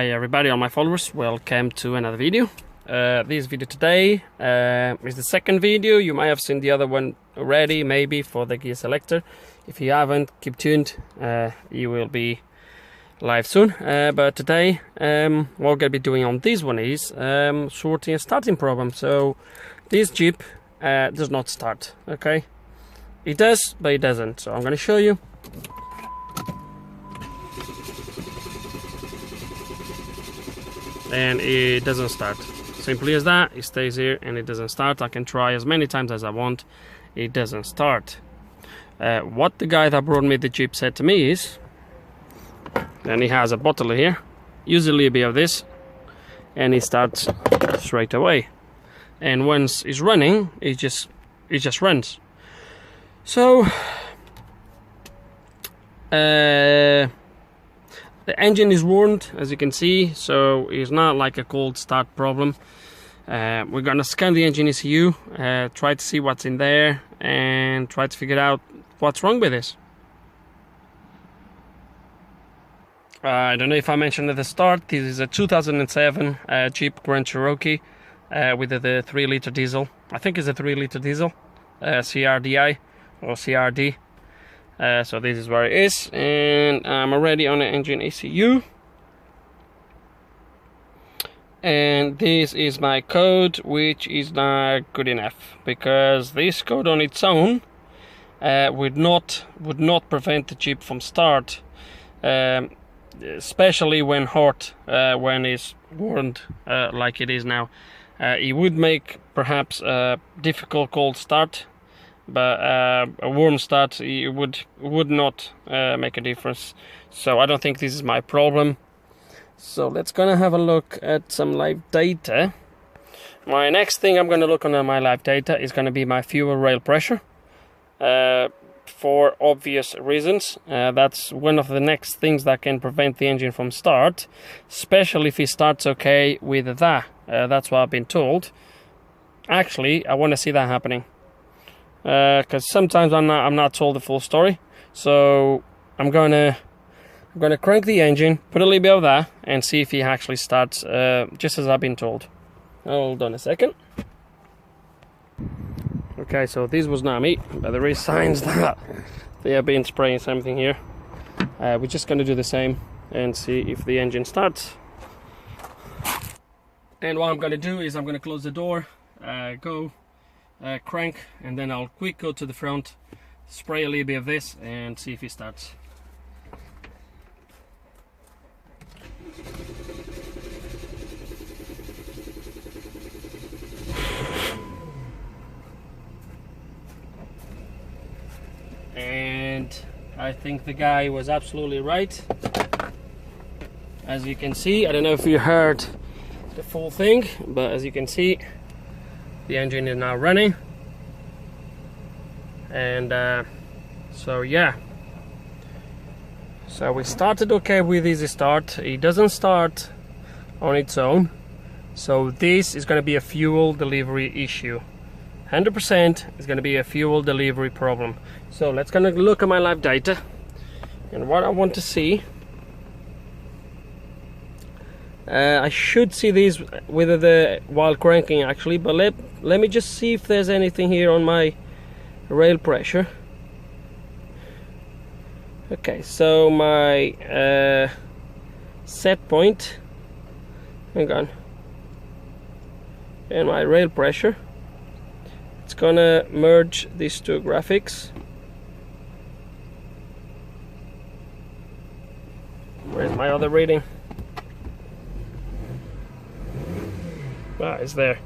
Hi everybody, all my followers, welcome to another video. This video today is the second video. You might have seen the other one already, maybe, for the gear selector. If you haven't, keep tuned, you will be live soon. But today what we're going to be doing on this one is sorting a starting problem. So this Jeep does not start, okay? It does, but it doesn't. So I'm going to show you. And it doesn't start. Simply as that, it stays here and it doesn't start. I can try as many times as I want, it doesn't start. What the guy that brought me the Jeep said to me is, and he has a bottle here, usually a bit of this, and it starts straight away. And once it's running, it just runs. So the engine is warmed, as you can see, so it's not like a cold start problem. We're gonna scan the engine ECU, try to see what's in there, and try to figure out what's wrong with this. I don't know if I mentioned at the start, this is a 2007 Jeep Grand Cherokee with the 3-liter diesel. I think it's a 3-liter diesel, CRDI or CRD. So this is where it is, and I'm already on the engine ECU, and this is my code, which is not good enough, because this code on its own would not prevent the Jeep from start, especially when hot, when it's warmed like it is now. It would make perhaps a difficult cold start, but a warm start, it would not make a difference. So I don't think this is my problem. So let's gonna have a look at some live data. My next thing I'm gonna look on my live data is gonna be my fuel rail pressure, for obvious reasons. That's one of the next things that can prevent the engine from start, especially if it starts okay with that. That's what I've been told. Actually, I want to see that happening, because sometimes I'm not told the full story. So I'm gonna crank the engine, put a little bit of that, and see if he actually starts just as I've been told. Hold on a second. Okay, so this was not me, but there is signs that they have been spraying something here. We're just gonna do the same and see if the engine starts. And what I'm gonna do is I'm gonna close the door, crank, and then I'll quick go to the front, spray a little bit of this, and see if it starts. And I think the guy was absolutely right. As you can see, I don't know if you heard the full thing, but as you can see, the engine is now running. And so yeah, so we started okay with easy start. It doesn't start on its own, so this is going to be a fuel delivery issue. 100% is going to be a fuel delivery problem. So let's kind of look at my live data, and what I want to see, I should see these with the while cranking actually, but let me just see if there's anything here on my rail pressure. Okay, so my set point, hang on, and my rail pressure, it's gonna merge these two graphics. Where's my other reading? Ah, it's there.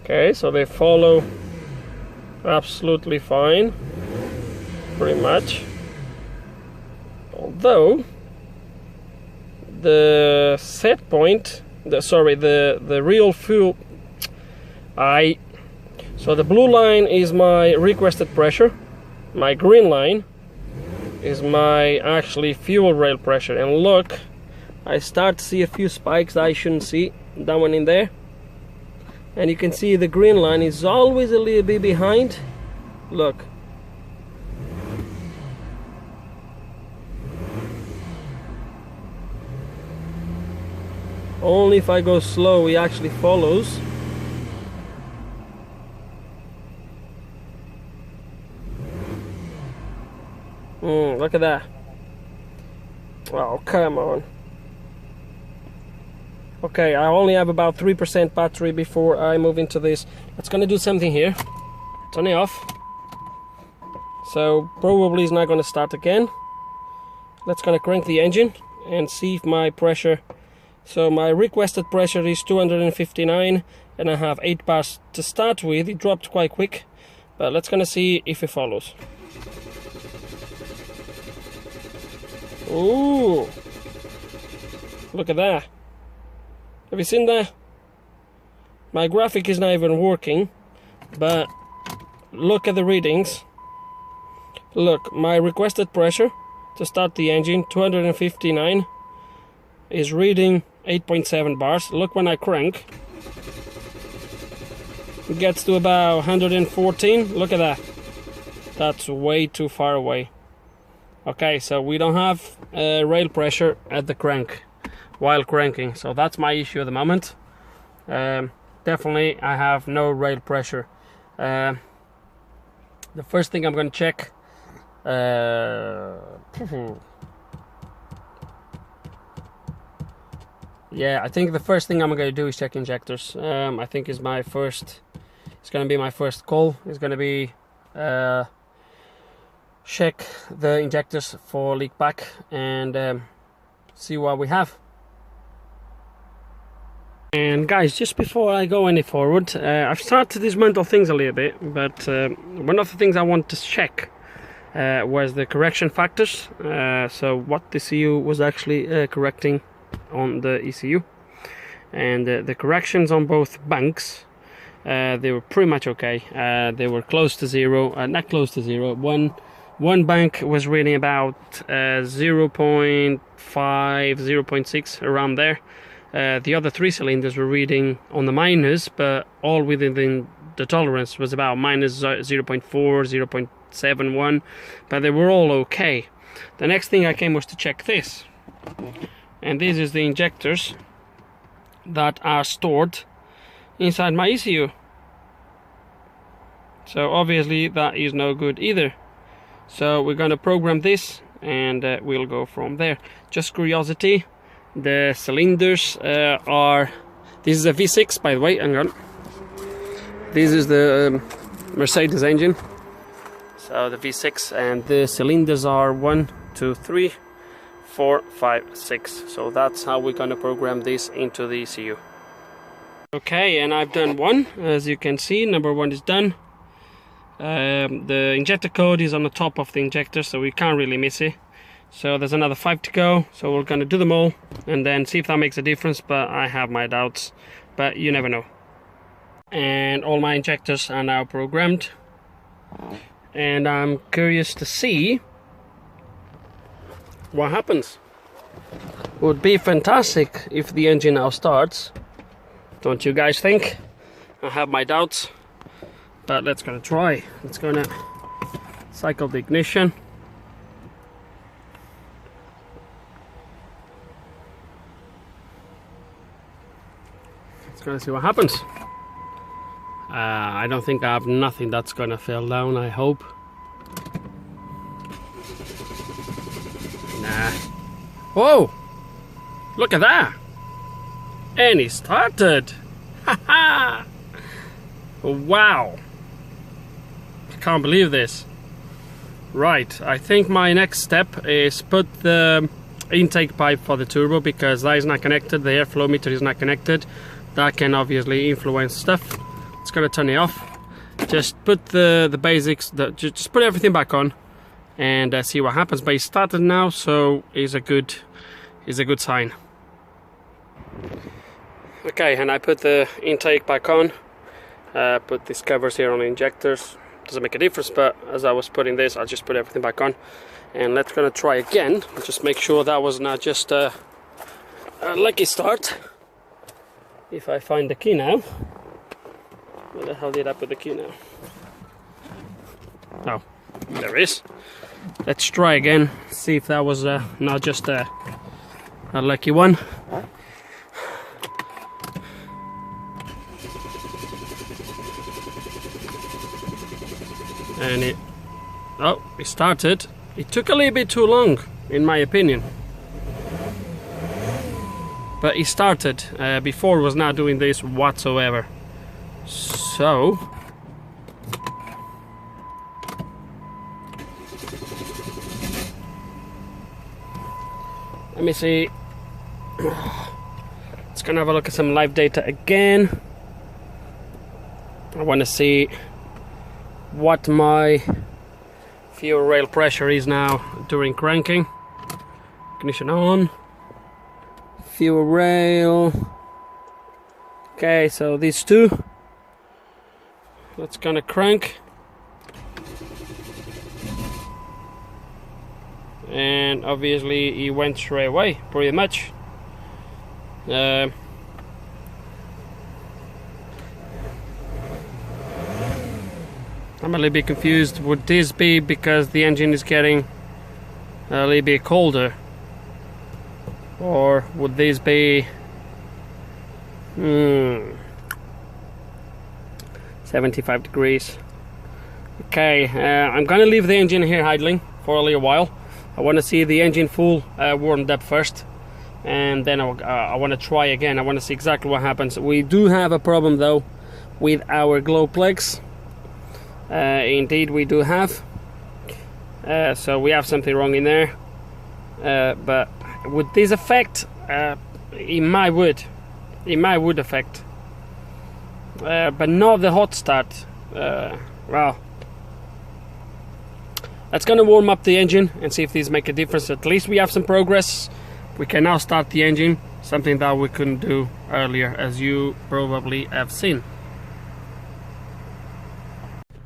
Okay, so they follow absolutely fine, pretty much. Although the set point, the real fuel, so the blue line is my requested pressure, my green line is my actually fuel rail pressure, and look, I start to see a few spikes that I shouldn't see, that one in there. And you can see the green line is always a little bit behind. Look, Only if I go slow he actually follows. Look at that. Oh, come on. Okay, I only have about 3% battery before I move into this. It's gonna do something here. Turn it off. So probably it's not gonna start again. Let's gonna crank the engine and see if my pressure. So my requested pressure is 259 and I have 8 bars to start with. It dropped quite quick, but let's gonna see if it follows. Ooh, look at that. Have you seen that? My graphic is not even working, but look at the readings. Look, my requested pressure to start the engine, 259, is reading 8.7 bars. Look when I crank. It gets to about 114. Look at that. That's way too far away. Okay, so we don't have rail pressure at the crank while cranking, so that's my issue at the moment. Definitely I have no rail pressure. The first thing I'm going to check, yeah, I think the first thing I'm going to do is check injectors. I think it's going to be my first call. It's going to be check the injectors for leak back and see what we have. And guys, just before I go any forward, I've started to dismantle things a little bit, but one of the things I want to check was the correction factors. So what the ECU was actually correcting on the ECU, and the corrections on both banks, they were pretty much okay. They were close to zero, not close to zero. One bank was reading about 0.5, 0.6, around there. The other 3 cylinders were reading on the minus, but all within the tolerance was about minus 0.4, 0.71, but they were all okay. The next thing I came was to check this, and this is the injectors that are stored inside my ECU. So obviously that is no good either. So we're going to program this and we'll go from there. Just curiosity, the cylinders are, this is a V6 by the way, hang on. This is the Mercedes engine, so the V6, and the cylinders are 1, 2, 3, 4, 5, 6. So that's how we're going to program this into the ECU. Okay, and I've done one. As you can see, number 1 is done. The injector code is on the top of the injector, so we can't really miss it. So there's another 5 to go, so we're going to do them all and then see if that makes a difference, but I have my doubts, but you never know. And all my injectors are now programmed, and I'm curious to see what happens. Would be fantastic if the engine now starts, don't you guys think? I have my doubts, but let's gonna try. It's gonna cycle the ignition. Let's gonna see what happens. I don't think I have nothing that's gonna fall down, I hope. Nah. Whoa! Look at that! And he started! Haha! Wow! I can't believe this. Right, I think my next step is put the intake pipe for the turbo, because that is not connected, the airflow meter is not connected. That can obviously influence stuff. It's gonna turn it off. Just put the basics, just put everything back on and see what happens. But it started now, so it's a good sign. Okay, and I put the intake back on. Put these covers here on the injectors. Doesn't make a difference, but as I was putting this, I just put everything back on. And let's gonna try again. Just make sure that was not just a lucky start. If I find the key now. Where the hell did I put the key now? Oh, there it is. Let's try again. See if that was not just a lucky one. and it started. It took a little bit too long, in my opinion, but it started. Before was not doing this whatsoever. So let me see. Let's gonna have a look at some live data again. I want to see what my fuel rail pressure is now during cranking. Ignition on. Fuel rail. Okay, so these two. Let's gonna crank. And obviously he went straight away, pretty much. I'm a little bit confused. Would this be because the engine is getting a little bit colder? Or would this be 75 degrees? Okay, I'm gonna leave the engine here idling for a little while. I want to see the engine full warmed up first, and then I want to try again. I want to see exactly what happens. We do have a problem though with our glow plugs. Indeed we do have. So we have something wrong in there. But would this affect? It might would. It might would affect. But not the hot start. Well, let's gonna warm up the engine and see if these make a difference. At least we have some progress. We can now start the engine, something that we couldn't do earlier, as you probably have seen.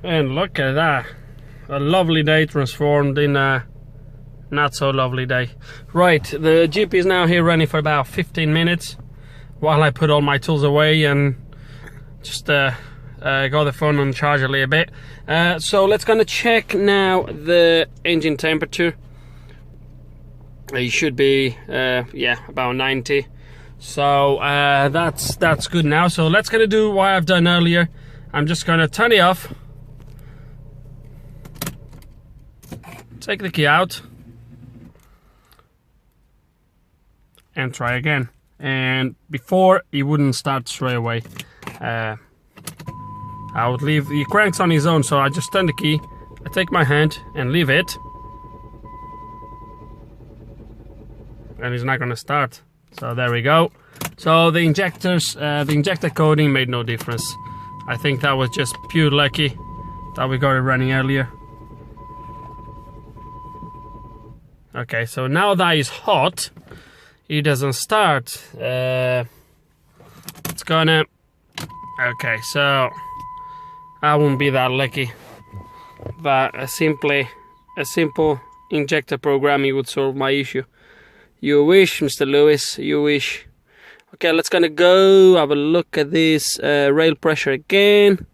And look at that. A lovely day transformed in a not so lovely day. Right, the Jeep is now here running for about 15 minutes while I put all my tools away and just got the phone on charge a little bit. So let's gonna check now the engine temperature. It should be yeah, about 90. So that's good now. So let's gonna do what I've done earlier. I'm just gonna turn it off, take the key out, and try again. And before, he wouldn't start straight away. I would leave, he cranks on his own, so I just turn the key, I take my hand and leave it, and he's not gonna start. So there we go. So the injectors, the injector coding made no difference. I think that was just pure lucky that we got it running earlier. Okay, so now that is hot, it doesn't start. It's gonna, okay, so I won't be that lucky, but a simple injector programming would solve my issue. You wish, Mr. Lewis, you wish. Okay, let's gonna go have a look at this rail pressure again.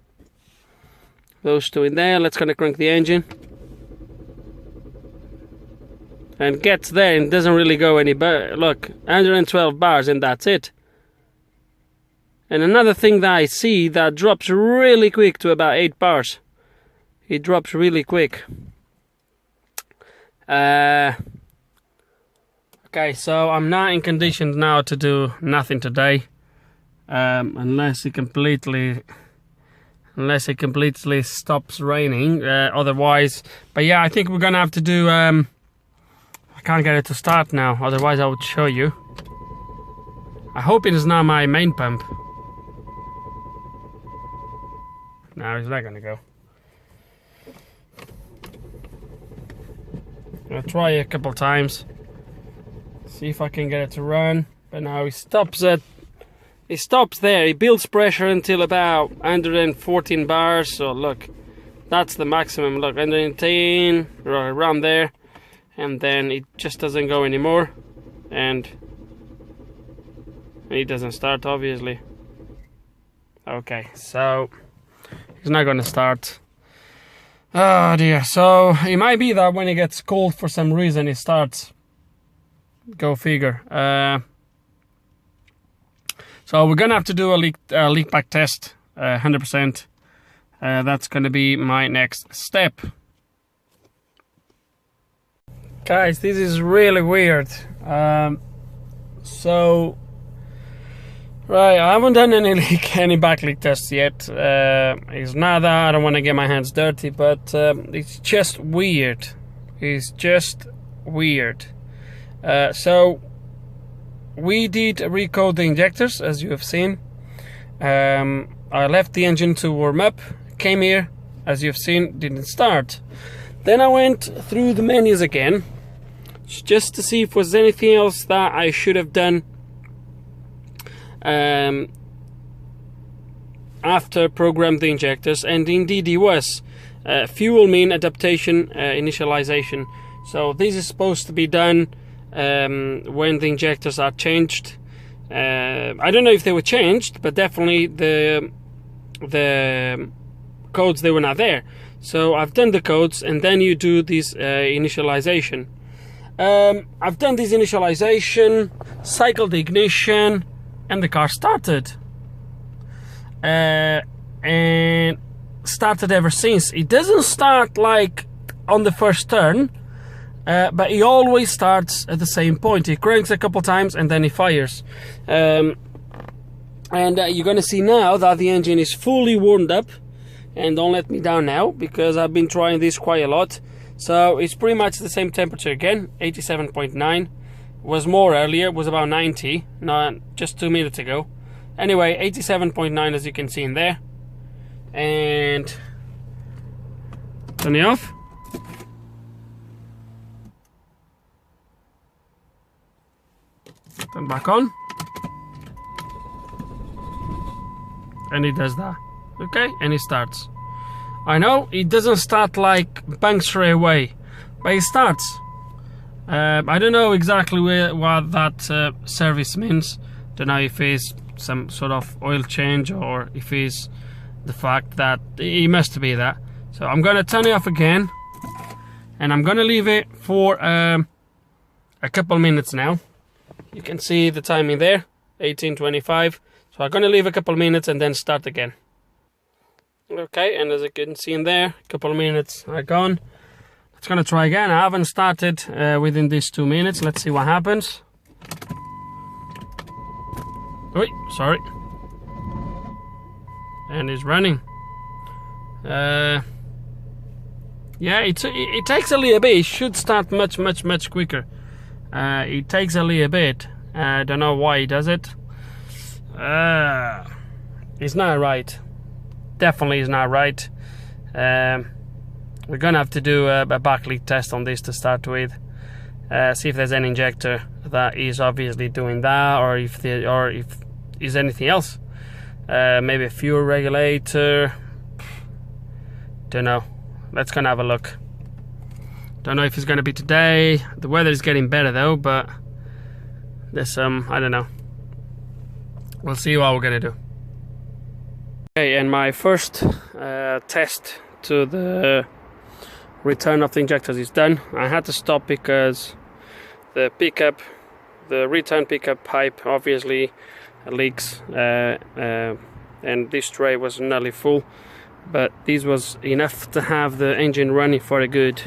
Those two in there. Let's gonna crank the engine. And gets there and doesn't really go any better. Look, 112 bars and that's it. And another thing that I see that drops really quick to about 8 bars. It drops really quick. Okay, so I'm not in condition now to do nothing today, unless it completely stops raining. Otherwise, but yeah, I think we're gonna have to do. I can't get it to start now. Otherwise, I would show you. I hope it is not my main pump. No, it's not gonna go. I'll try a couple times. See if I can get it to run. But now it stops at. It stops there. It builds pressure until about 114 bars. So look, that's the maximum. Look, 110 around there, and then it just doesn't go anymore, and it doesn't start, obviously. Okay, so it's not gonna start. Oh dear. So it might be that when it gets cold for some reason it starts. Go figure. So we're gonna have to do a leak back test, 100%. that's going to be my next step. Guys, this is really weird. Right, I haven't done any back leak tests yet. It's not that I don't want to get my hands dirty, but it's just weird. It's just weird. So we did recode the injectors, as you have seen. I left the engine to warm up, came here, as you've seen, didn't start. Then I went through the menus again, just to see if there was anything else that I should have done after programmed the injectors, and indeed it was. Fuel mean adaptation initialization. So this is supposed to be done when the injectors are changed. I don't know if they were changed, but definitely the codes, they were not there. So I've done the codes, and then you do this initialization. I've done this initialization, cycled the ignition, and the car started. And started ever since. It doesn't start like on the first turn, but it always starts at the same point. It cranks a couple times and then it fires. And you're gonna see now that the engine is fully warmed up. And don't let me down now, because I've been trying this quite a lot. So it's pretty much the same temperature again, 87.9. Was more earlier, was about 90, not just 2 minutes ago. Anyway, 87.9 as you can see in there. And turn it off. Turn back on. And it does that. Okay, and it starts. I know it doesn't start like bang straight away, but it starts. I don't know exactly what that service means. Don't know if it's some sort of oil change or if it's the fact that it must be that. So I'm gonna turn it off again, and I'm gonna leave it for a couple minutes now. You can see the timing there, 18:25. So I'm gonna leave a couple minutes and then start again. Okay, and as you can see in there, a couple of minutes are gone. Let's gonna try again. I haven't started within these 2 minutes. Let's see what happens. Wait, sorry. And it's running. Yeah, it takes a little bit. It should start much quicker. It takes a little bit. I don't know why it does it. It's not right. Definitely is not right. We're gonna have to do a back leak test on this to start with. See if there's an injector that is obviously doing that, or if is anything else. Maybe a fuel regulator. Don't know. Let's gonna have a look. Don't know if it's gonna be today. The weather is getting better though, but there's some, I don't know. We'll see what we're gonna do. Okay, and my first test to the return of the injectors is done. I had to stop because the return pickup pipe obviously leaks, and this tray was nearly full, but this was enough to have the engine running for a good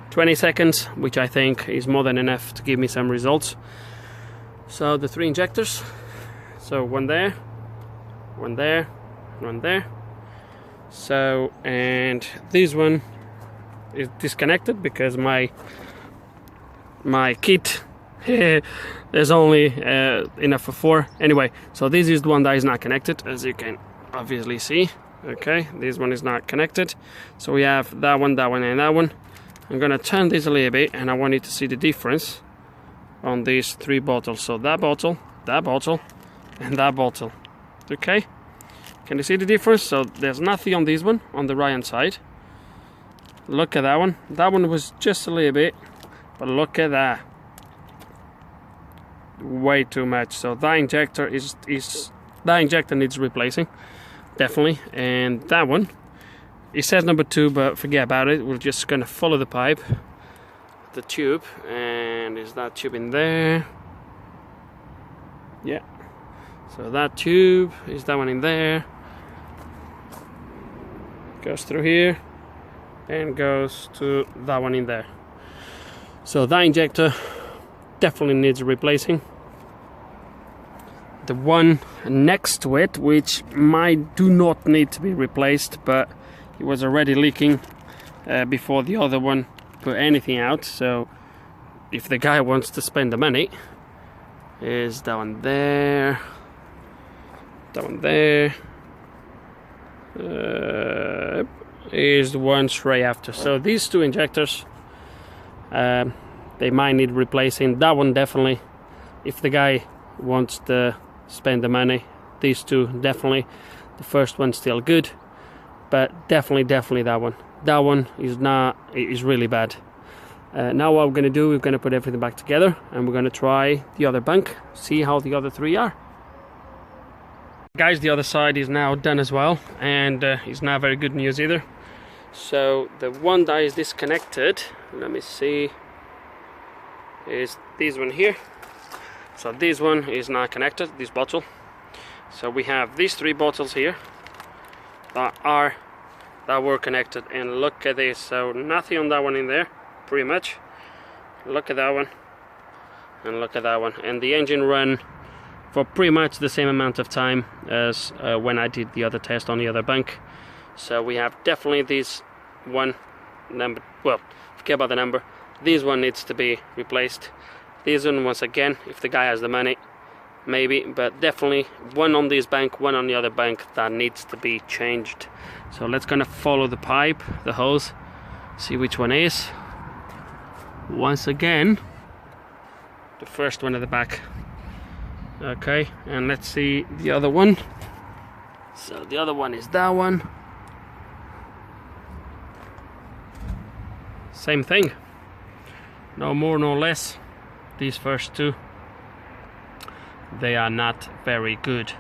20 seconds, which I think is more than enough to give me some results. So the 3 injectors, so one there, one there, one there. So, and this one is disconnected because my kit there's only enough for 4. Anyway, so this is the one that is not connected, as you can obviously see. Okay, this one is not connected. So we have that one, and that one. I'm gonna turn this a little bit, and I want you to see the difference on these 3 bottles. So that bottle, and that bottle. Okay, can you see the difference? So there's nothing on this one, on the right hand side. Look at that one. That one was just a little bit, but look at that. Way too much. So that injector that injector needs replacing, definitely. And that one, it says number 2, but forget about it. We're just gonna follow the pipe, the tube, and is that tube in there? Yeah. So that tube is that one in there. goes through here and goes to that one in there. So that injector definitely needs replacing. The one next to it, which do not need to be replaced, but it was already leaking before the other one put anything out. So if the guy wants to spend the money, is that one there, that one there, is the one straight after. So these two injectors, they might need replacing. That one definitely, if the guy wants to spend the money. These two definitely. The first one's still good, but definitely that one. That one is really bad. Now what we're going to do, we're going to put everything back together and we're going to try the other bank, see how the other three are. Guys, the other side is now done as well, and it's not very good news either. So the one that is disconnected, let me see, is this one here. So this one is not connected, this bottle. So we have these three bottles here that were connected, and look at this. So nothing on that one in there, pretty much. Look at that one, and look at that one. And the engine ran for pretty much the same amount of time as when I did the other test on the other bank. So we have definitely this one number, well, forget about the number. This one needs to be replaced. This one, once again, if the guy has the money, maybe, but definitely one on this bank, one on the other bank, that needs to be changed. So let's gonna follow the pipe, the hose, see which one is. Once again, the first one at the back. Okay, and let's see the other one. So the other one is that one. Same thing, no more no less. These first two, they are not very good,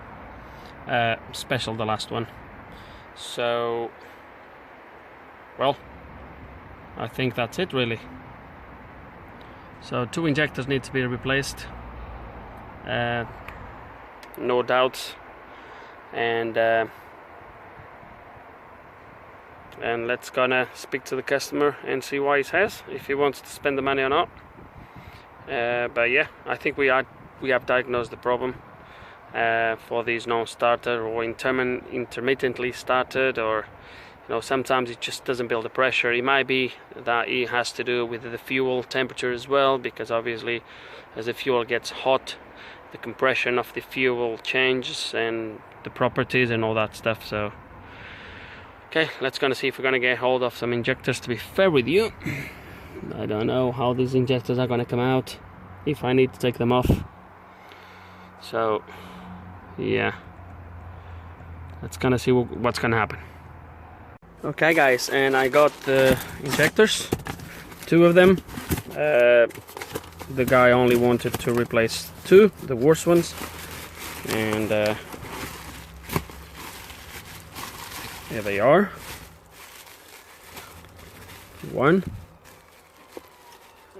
especially the last one. So, well, I think that's it really. So 2 injectors need to be replaced, no doubts, and let's gonna speak to the customer and see what he says, if he wants to spend the money or not. But yeah, I think we have diagnosed the problem for these non-starter or intermittently started, or sometimes it just doesn't build the pressure. It might be that it has to do with the fuel temperature as well, because obviously as the fuel gets hot, the compression of the fuel changes and the properties and all that stuff. So okay, let's gonna see if we're gonna get hold of some injectors. To be fair with you, I don't know how these injectors are gonna come out, if I need to take them off. So yeah, let's gonna see what's gonna happen. Okay guys, and I got the injectors, 2 of them. The guy only wanted to replace 2, the worst ones, and here they are. 1,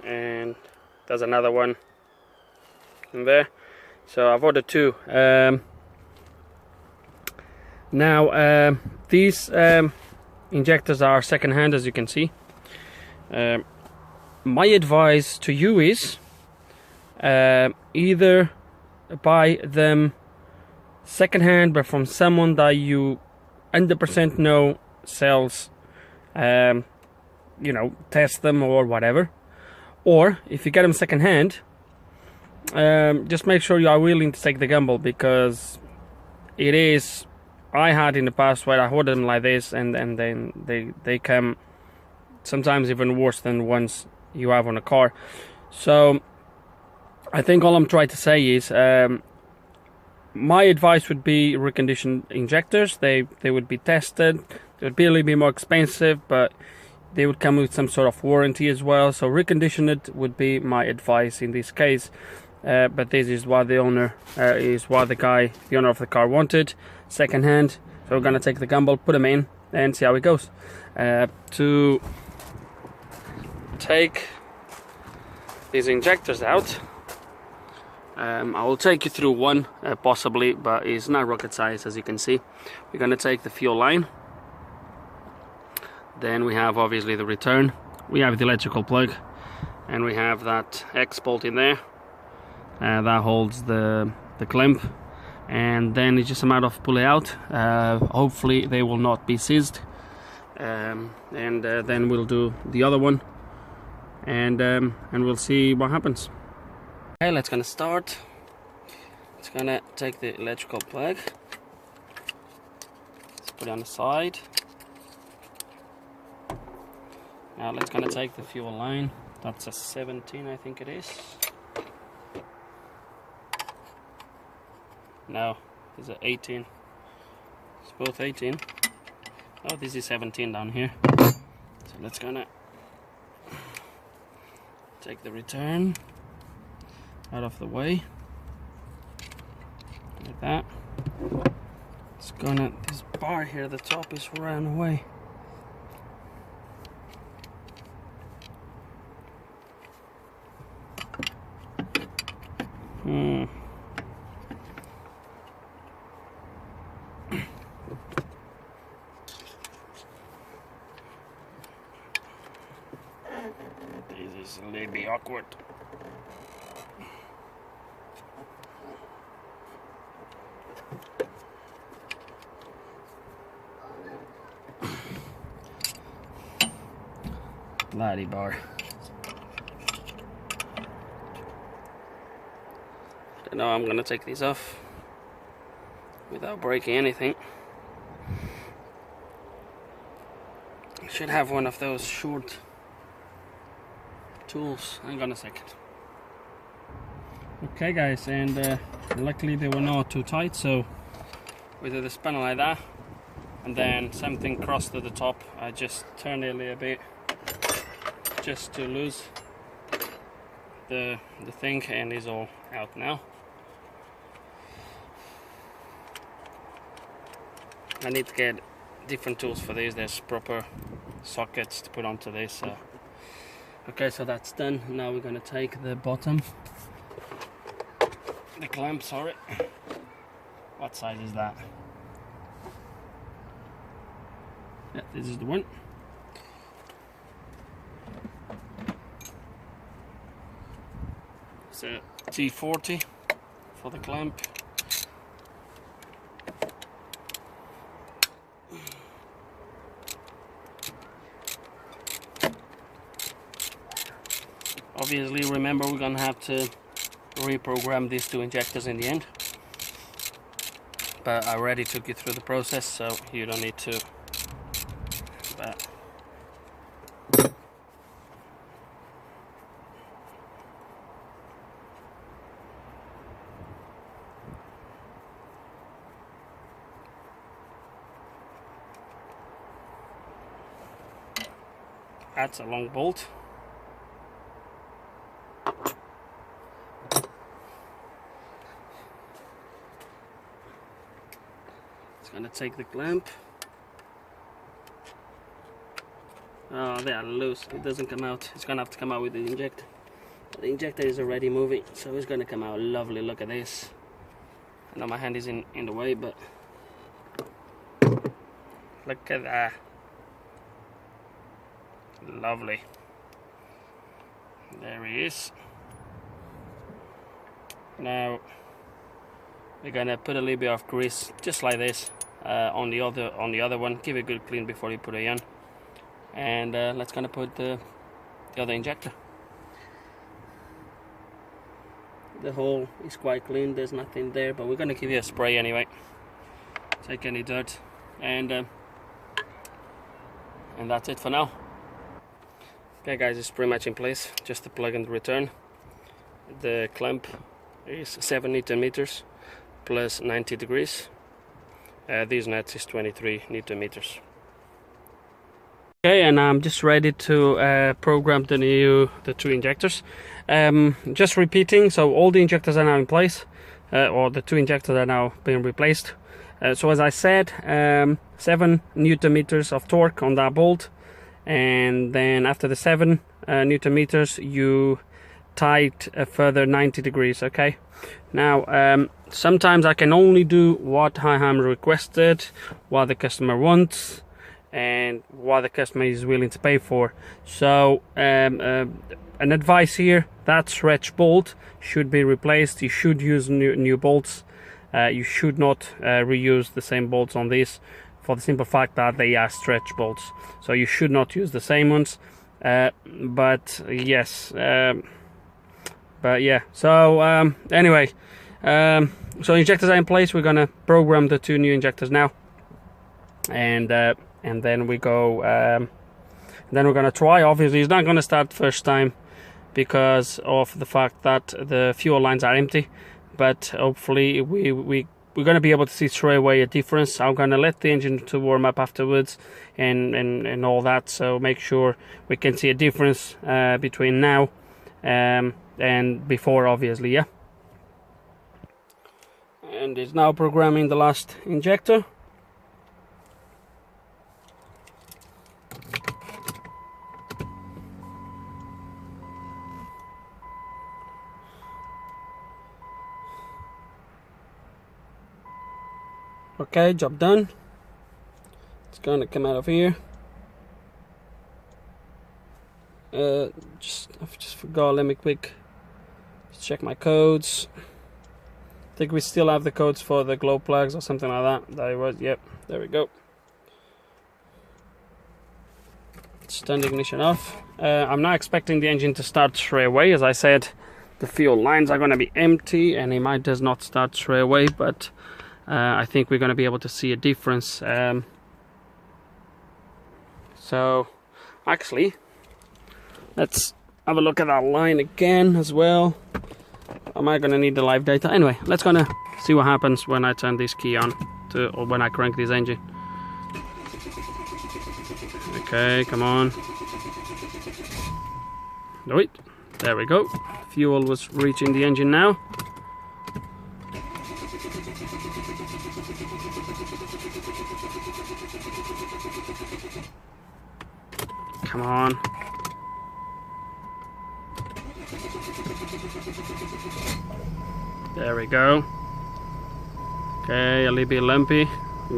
and there's another one in there. So I've ordered 2. Now these injectors are second-hand, as you can see. My advice to you is either buy them second-hand, but from someone that you 100% know sells, test them or whatever. Or if you get them second-hand, just make sure you are willing to take the gamble, because it is, I had in the past where I ordered them like this, and then they come sometimes even worse than ones you have on a car. So I think all I'm trying to say is, my advice would be reconditioned injectors. They would be tested. They would be a little bit more expensive, but they would come with some sort of warranty as well. So recondition it would be my advice in this case. But this is what the owner, the owner of the car wanted, second hand. So we're gonna take the gamble, put them in, and see how it goes. To take these injectors out, I will take you through one, possibly, but it's not rocket science, as you can see. We're gonna take the fuel line, Then we have obviously the return, we have the electrical plug, and we have that X bolt in there that holds the clamp, and then it's just a matter of pulling out. Hopefully they will not be seized, and then we'll do the other one, and we'll see what happens. Okay, let's gonna start. It's gonna take the electrical plug, let's put it on the side. Now let's gonna take the fuel line. That's a 17, I think it is. No, it's a 18. It's both 18. Oh, this is 17 down here. So let's gonna take the return out of the way, like that. It's gonna, this bar here at the top is ran away. This is a little bit awkward. Bloody bar. I know I'm gonna take these off without breaking anything. I should have one of those short tools. Hang on a second. Okay guys, and luckily they were not too tight, so we did the spanner like that, and then something crossed to the top. I just turned it a little bit just to lose the thing, and it's all out now. I need to get different tools for these. There's proper sockets to put onto this. Okay, so that's done. Now we're going to take the bottom, the clamp, sorry. What size is that? Yeah, this is the one. It's a T40 for the clamp. Obviously, remember, we're gonna have to reprogram these two injectors in the end, but I already took you through the process, so you don't need to. But that's a long bolt. Gonna take the clamp. Oh, they are loose. It doesn't come out. It's gonna have to come out with the injector. The injector is already moving, so it's gonna come out lovely. Look at this. I know my hand is in the way, but look at that. Lovely. There he is. Now we're gonna put a little bit of grease, just like this, on the other one. Give it a good clean before you put it in, and let's gonna put the other injector. The hole is quite clean. There's nothing there, but we're gonna give you a spray anyway. Take any dirt, and that's it for now. Okay, guys, it's pretty much in place. Just the plug and return. The clamp is 7 Newton meters plus 90 degrees. These nuts is 23 Newton meters. Okay, and I'm just ready to program the two injectors. Just repeating, so all the injectors are now in place, or the two injectors are now being replaced. So as I said, 7 Newton meters of torque on that bolt, and then after the 7 Newton meters you tight a further 90 degrees. Okay, now sometimes I can only do what I am requested, what the customer wants, and what the customer is willing to pay for. So an advice here, that stretch bolt should be replaced. You should use new bolts. You should not reuse the same bolts on this, for the simple fact that they are stretch bolts. So you should not use the same ones. But yes, but yeah. So anyway, so injectors are in place. We're gonna program the 2 new injectors now, and then we go. Then we're gonna try. Obviously, it's not gonna start first time because of the fact that the fuel lines are empty. But hopefully we're going to be able to see straight away a difference. I'm going to let the engine to warm up afterwards and all that, so make sure we can see a difference between now and before, obviously. Yeah. And it's now programming the last injector. Okay, job done. It's gonna come out of here. I just forgot. Let me quick check my codes. I think we still have the codes for the glow plugs or something like that. There was. Yep. There we go. Let's turn the ignition off. I'm not expecting the engine to start straight away. As I said, the fuel lines are gonna be empty, and it might does not start straight away, but I think we're going to be able to see a difference. So actually, let's have a look at that line again as well. Am I going to need the live data? Anyway, let's gonna see what happens when I turn this key on or when I crank this engine. Okay, come on. Wait, there we go. Fuel was reaching the engine now. Come on. There we go. Okay, a little bit lumpy.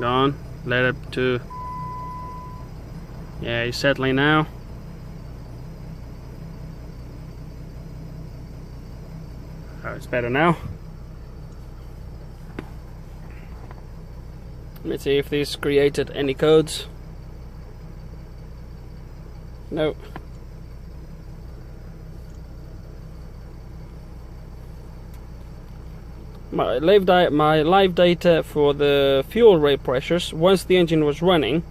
Gone. Let it to. Yeah, he's settling now. Oh, it's better now. Let's see if this created any codes. No. My live data for the fuel rate pressures, once the engine was running,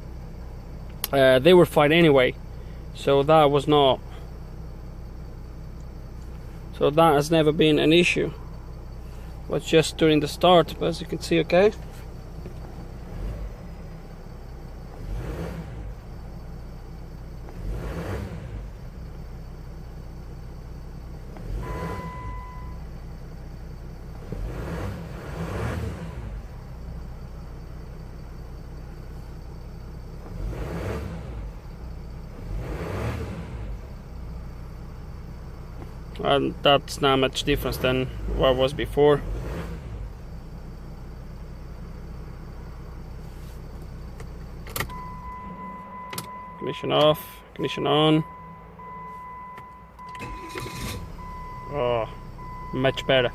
they were fine anyway. So that was not. So that has never been an issue. It was just during the start, but as you can see, okay. And that's not much difference than what was before. Ignition off, ignition on. Oh, much better.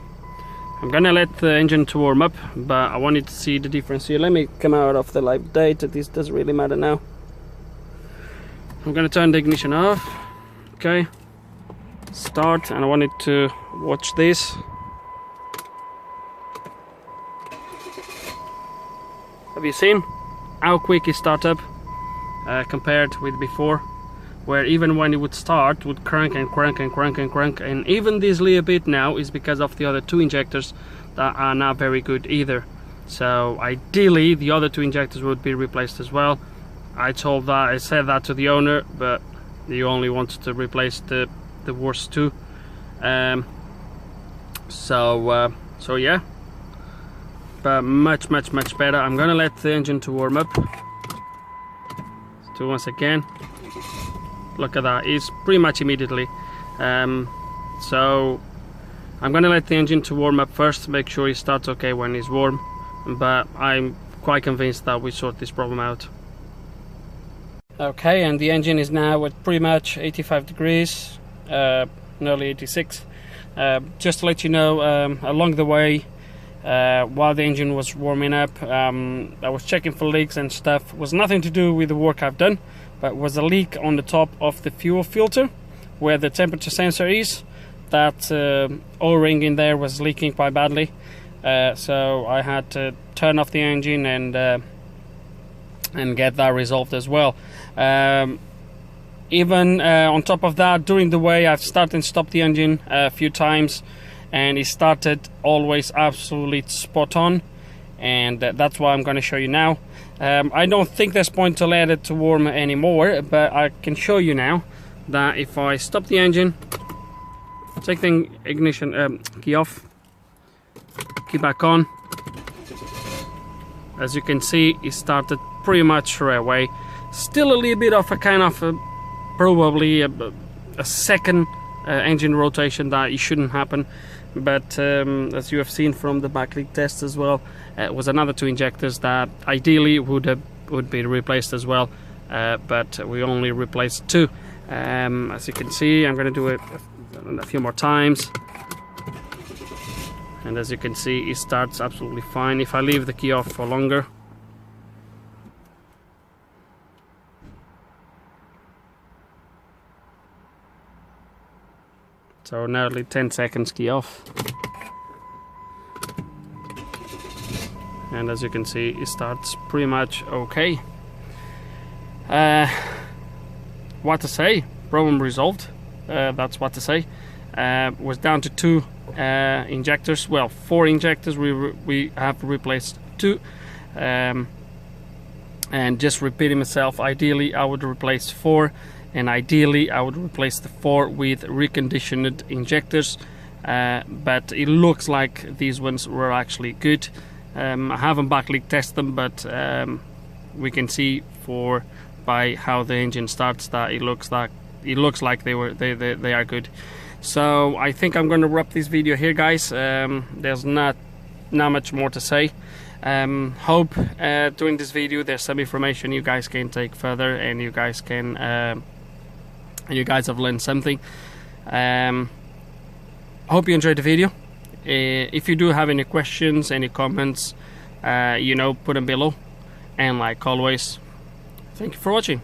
I'm gonna let the engine to warm up, but I wanted to see the difference here. Let me come out of the live data. This doesn't really matter now. I'm gonna turn the ignition off. Okay. Start, and I wanted to watch this. Have you seen how quick it started up compared with before, where even when it would start, would crank and crank and crank and crank, and even this little bit now is because of the other 2 injectors that are not very good either. So ideally the other 2 injectors would be replaced as well. I said that to the owner, but he only wanted to replace the worst 2. So yeah, but much better. I'm gonna let the engine to warm up. So once again, look at that, it's pretty much immediately. So I'm gonna let the engine to warm up first, make sure it starts okay when it's warm, but I'm quite convinced that we sort this problem out. Okay, and the engine is now at pretty much 85 degrees, nearly 86. Just to let you know, along the way, while the engine was warming up, I was checking for leaks and stuff. It was nothing to do with the work I've done, but was a leak on the top of the fuel filter where the temperature sensor is. That O-ring in there was leaking quite badly, so I had to turn off the engine and get that resolved as well. Even on top of that, during the way, I've started and stopped the engine a few times, and it started always absolutely spot on, and that's what I'm going to show you now. I don't think there's point to let it to warm anymore, but I can show you now that if I stop the engine, take the ignition key off, key back on, as you can see, it started pretty much straight away. Still a little bit of a kind of probably a second engine rotation that it shouldn't happen, but as you have seen from the back leak test as well, it was another 2 injectors that ideally would be replaced as well, but we only replaced 2. As you can see, I'm going to do it a few more times, and as you can see, it starts absolutely fine if I leave the key off for longer. So nearly 10 seconds key off, and as you can see, it starts pretty much okay. What to say? Problem resolved. That's what to say. Was down to 2 injectors. Well, 4 injectors. We have replaced 2. And just repeating myself, ideally I would replace 4, and ideally I would replace the 4 with reconditioned injectors, but it looks like these ones were actually good. I haven't back leak tested them, but we can see by how the engine starts that it looks like they are good. So I think I'm going to wrap this video here, guys. There's not much more to say. Hope during this video there's some information you guys can take further, and you guys have learned something. Hope you enjoyed the video. If you do have any questions, any comments, put them below, and like always, thank you for watching.